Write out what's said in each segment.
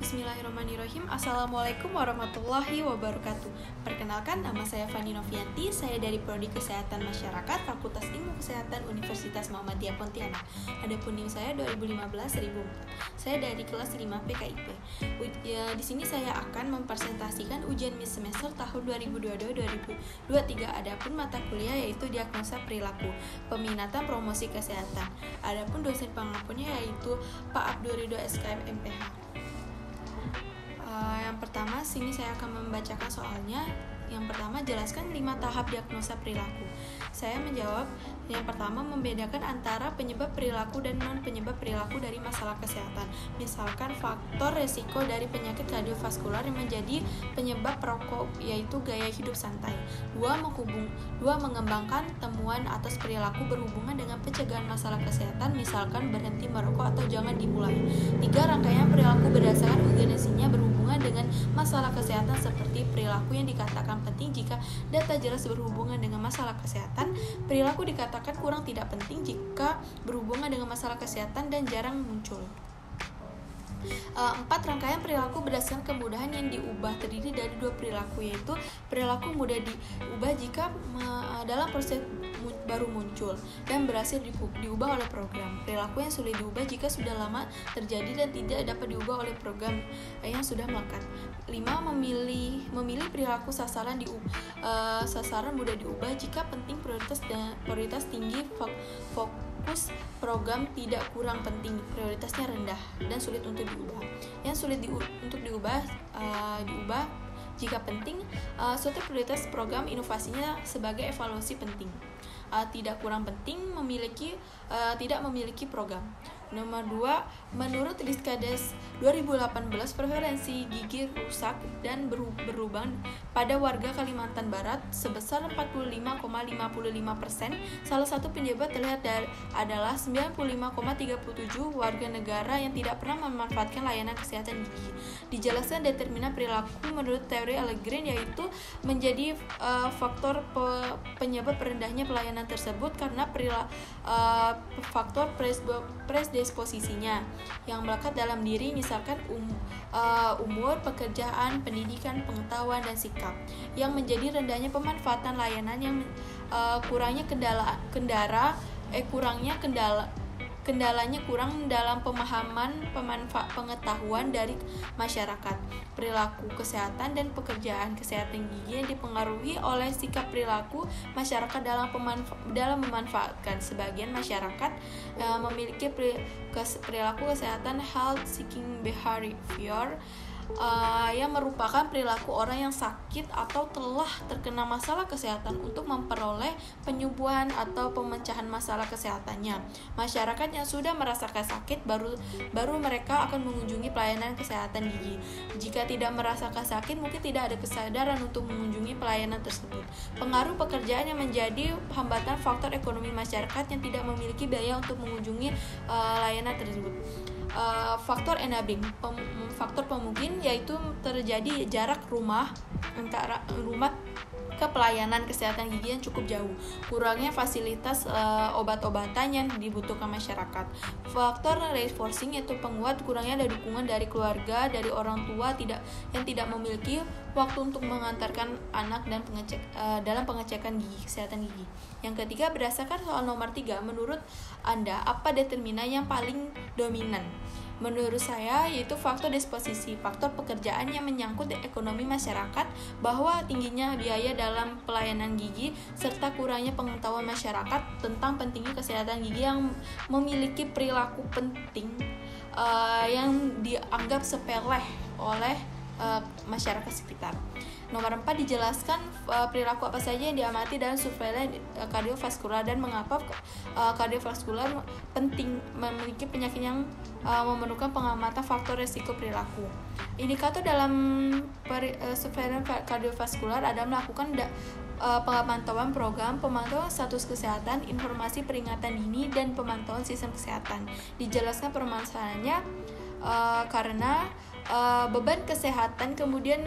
Bismillahirrahmanirrahim. Assalamualaikum warahmatullahi wabarakatuh. Perkenalkan, nama saya Fani Novianti. Saya dari Prodi Kesehatan Masyarakat, Fakultas Ilmu Kesehatan Universitas Muhammadiyah Pontianak. Adapun NIM saya 2015-1004. Saya dari kelas 5 PKIP. Di sini saya akan mempresentasikan ujian mid semester tahun 2022-2023. Adapun mata kuliah yaitu diagnosa perilaku, peminatan promosi kesehatan. Adapun dosen pengampunya yaitu Pak Abdul Ridho SKM MPH. Yang pertama, sini saya akan membacakan soalnya. Yang pertama, jelaskan 5 tahap diagnosa perilaku. Saya menjawab, yang pertama, membedakan antara penyebab perilaku dan non-penyebab perilaku dari masalah kesehatan. Misalkan faktor resiko dari penyakit kardiovaskular yang menjadi penyebab perokok, yaitu gaya hidup santai. 2. Mengembangkan temuan atas perilaku berhubungan dengan pencegahan masalah kesehatan, misalkan berhenti merokok atau jangan dimulai. 3. Rangkaian perilaku berdasarkan urgensinya berhubungan dengan masalah kesehatan seperti perilaku yang dikatakan penting jika data jelas berhubungan dengan masalah kesehatan. Perilaku dikatakan kurang tidak penting jika berhubungan dengan masalah kesehatan dan jarang muncul. 4. Rangkaian perilaku berdasarkan kemudahan yang diubah terdiri dari 2 perilaku, yaitu perilaku mudah diubah jika dalam proses baru muncul dan berhasil diubah oleh program. Perilaku yang sulit diubah jika sudah lama terjadi dan tidak dapat diubah oleh program yang sudah melekat. 5. Memilih perilaku sasaran mudah diubah jika penting prioritas tinggi, fokus program tidak kurang penting, prioritasnya rendah dan sulit untuk diubah. Yang sulit untuk diubah jika penting, suatu prioritas program inovasinya sebagai evaluasi penting. Tidak kurang penting, tidak memiliki program. Nomor 2, menurut Riskades 2018, prevalensi gigi rusak dan berlubang pada warga Kalimantan Barat sebesar 45,55%. Salah satu penyebab terlihat adalah 95,37 warga negara yang tidak pernah memanfaatkan layanan kesehatan gigi. Dijelaskan determinan perilaku menurut teori Allegren, yaitu menjadi faktor penyebab rendahnya pelayanan tersebut karena faktor predisposisinya yang melekat dalam diri, misalkan umur, pekerjaan, pendidikan, pengetahuan, dan sikap, yang menjadi rendahnya pemanfaatan layanan, yang kurangnya kendalanya kurang dalam pengetahuan dari masyarakat. Perilaku kesehatan dan pekerjaan kesehatan gigi yang dipengaruhi oleh sikap perilaku masyarakat dalam memanfaatkan. Sebagian masyarakat memiliki perilaku kesehatan health seeking behavior, yang merupakan perilaku orang yang sakit atau telah terkena masalah kesehatan untuk memperoleh penyembuhan atau pemecahan masalah kesehatannya. Masyarakat yang sudah merasakan sakit baru mereka akan mengunjungi pelayanan kesehatan gigi. Jika tidak merasakan sakit, mungkin tidak ada kesadaran untuk mengunjungi pelayanan tersebut. Pengaruh pekerjaan yang menjadi hambatan, faktor ekonomi masyarakat yang tidak memiliki biaya untuk mengunjungi layanan tersebut. Faktor enabling, faktor pemungkin, yaitu terjadi jarak rumah ke pelayanan kesehatan gigi yang cukup jauh, kurangnya fasilitas obat-obatan yang dibutuhkan masyarakat. Faktor reinforcing, yaitu penguat, kurangnya ada dukungan dari keluarga, dari orang tua yang tidak memiliki waktu untuk mengantarkan anak dan dalam pengecekan gigi, kesehatan gigi. Yang ketiga, berdasarkan soal nomor 3, menurut Anda apa determinan yang paling dominan? Menurut saya, yaitu faktor disposisi, faktor pekerjaan yang menyangkut ekonomi masyarakat, bahwa tingginya biaya dalam pelayanan gigi, serta kurangnya pengetahuan masyarakat tentang pentingnya kesehatan gigi yang memiliki perilaku penting yang dianggap sepele oleh masyarakat sekitar. Nomor 4, dijelaskan perilaku apa saja yang diamati dalam surveillance kardiovaskular dan mengapa kardiovaskular penting, memiliki penyakit yang memerlukan pengamatan faktor resiko perilaku. Indikator dalam surveillance kardiovaskular adalah melakukan pemantauan program, pemantauan status kesehatan, informasi peringatan dini, dan pemantauan sistem kesehatan. Dijelaskan permasalahannya karena beban kesehatan, kemudian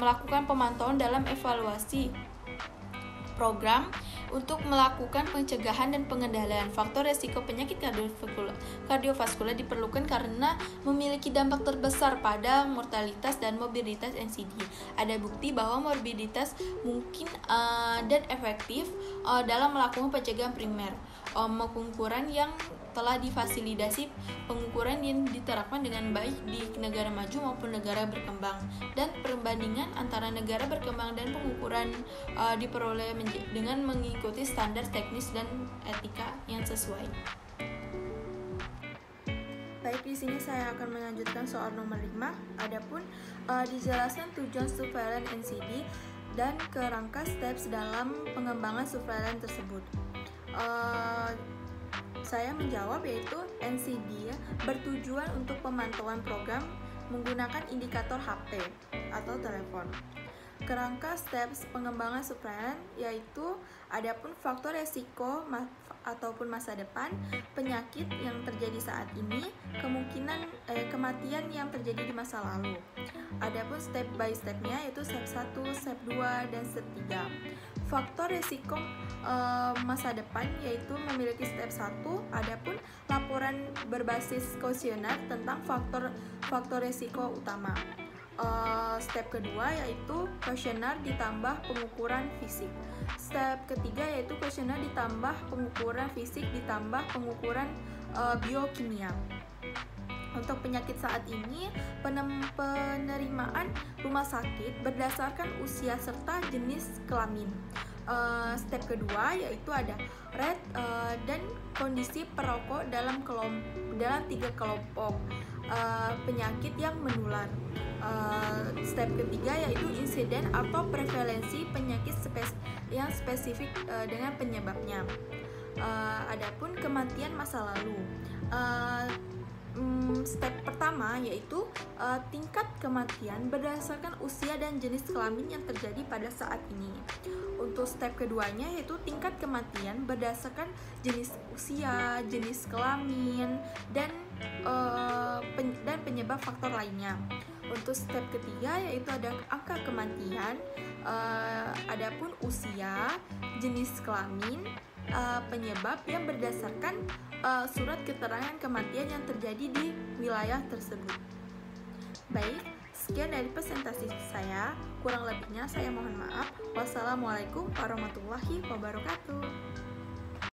melakukan pemantauan dalam evaluasi program untuk melakukan pencegahan dan pengendalian faktor resiko penyakit kardiovaskular diperlukan karena memiliki dampak terbesar pada mortalitas dan morbiditas NCD. Ada bukti bahwa morbiditas mungkin dan efektif dalam melakukan pencegahan primer. Pengukuran yang telah difasilitasi, pengukuran yang diterapkan dengan baik di negara maju maupun negara berkembang, dan perbandingan antara negara berkembang dan pengukuran diperoleh dengan mengikuti standar teknis dan etika yang sesuai. Baik, di sini saya akan melanjutkan soal nomor 5. Adapun dijelaskan tujuan surveillance NCD dan kerangka steps dalam pengembangan surveillance tersebut. Saya menjawab yaitu NCD bertujuan untuk pemantauan program menggunakan indikator HP atau telepon. Kerangka steps pengembangan surveillance yaitu adapun faktor resiko ataupun masa depan, penyakit yang terjadi saat ini, kemungkinan kematian yang terjadi di masa lalu. Adapun step by stepnya yaitu step 1, step 2, dan step 3. Faktor resiko masa depan yaitu memiliki step 1, adapun laporan berbasis kuesioner tentang faktor resiko utama. Step kedua yaitu kuesioner ditambah pengukuran fisik. Step ketiga yaitu kuesioner ditambah pengukuran fisik ditambah pengukuran biokimia. Untuk penyakit saat ini, penerimaan rumah sakit berdasarkan usia serta jenis kelamin. Step kedua yaitu ada rate dan kondisi perokok dalam 3 kelompok penyakit yang menular. Step ketiga yaitu insiden atau prevalensi penyakit yang spesifik dengan penyebabnya. Adapun kematian masa lalu. Step pertama yaitu tingkat kematian berdasarkan usia dan jenis kelamin yang terjadi pada saat ini. Untuk step keduanya yaitu tingkat kematian berdasarkan jenis usia, jenis kelamin, dan penyebab faktor lainnya. Untuk step ketiga yaitu ada angka kematian, adapun usia, jenis kelamin, penyebab yang berdasarkan surat keterangan kematian yang terjadi di wilayah tersebut. Baik, sekian dari presentasi saya. Kurang lebihnya saya mohon maaf. Wassalamualaikum warahmatullahi wabarakatuh.